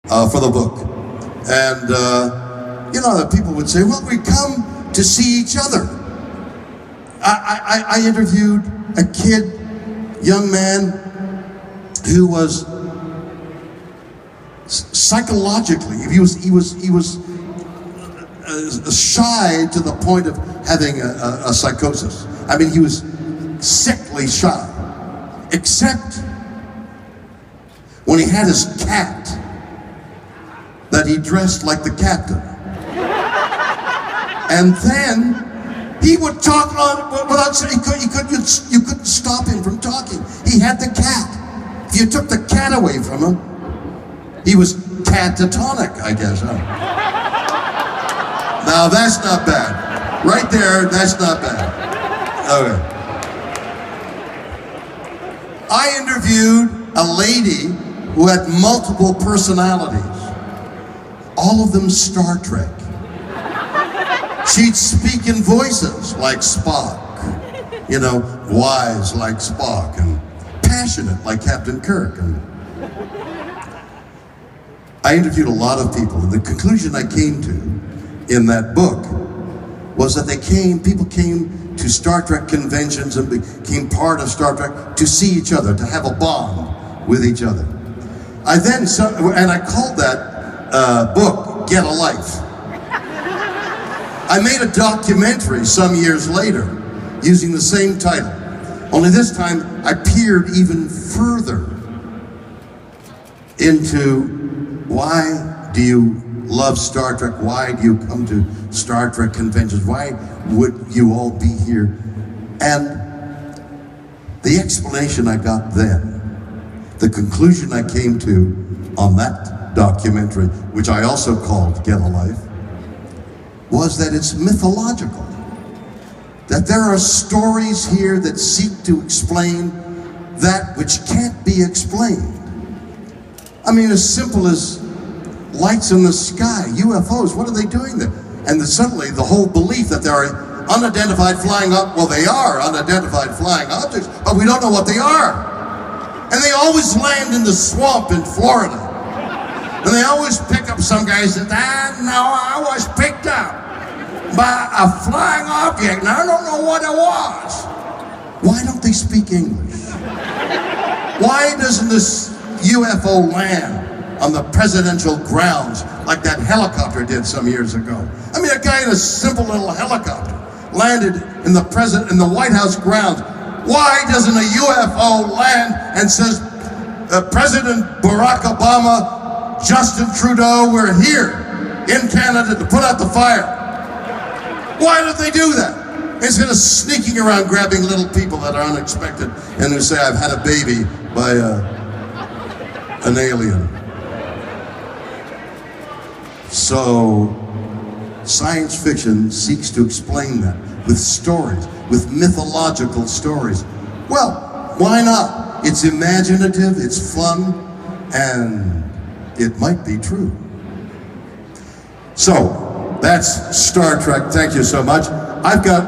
for the book. And, the people would say, well, we come to see each other. I interviewed a kid, young man, who was psychologically, he was shy to the point of having a psychosis. I mean, he was sickly shy, except when he had his cat that he dressed like the captain. And then he would talk on without saying, you couldn't stop him from talking. He had the cat. If you took the cat away from him, he was catatonic, I guess. Huh? Now that's not bad. Right there, that's not bad. Okay. I interviewed a lady who had multiple personalities, all of them Star Trek. She'd speak in voices like Spock, wise like Spock, and passionate like Captain Kirk. And I interviewed a lot of people, and the conclusion I came to in that book was that people came to Star Trek conventions and became part of Star Trek to see each other, to have a bond with each other. I called that book Get a Life. I made a documentary some years later using the same title, only this time I peered even further into why do you love Star Trek? Why do you come to Star Trek conventions? Why would you all be here? And the explanation I got then, the conclusion I came to on that documentary, which I also called Get a Life, was that it's mythological. That there are stories here that seek to explain that which can't be explained. I mean, as simple as lights in the sky, UFOs, what are they doing there? And suddenly the whole belief that there are unidentified flying they are unidentified flying objects, but we don't know what they are. And they always land in the swamp in Florida. And they always pick up some guy who says, I was picked up by a flying object and I don't know what it was. Why don't they speak English? Why doesn't this UFO land on the presidential grounds like that helicopter did some years ago? I mean, a guy in a simple little helicopter landed in the White House grounds. Why doesn't a UFO land and says, President Barack Obama, Justin Trudeau, we're here in Canada to put out the fire? Why don't they do that? Instead of sneaking around grabbing little people that are unexpected and who say, I've had a baby by an alien. So, science fiction seeks to explain that with stories, with mythological stories. Well, why not? It's imaginative, it's fun, and it might be true. So, that's Star Trek. Thank you so much. I've got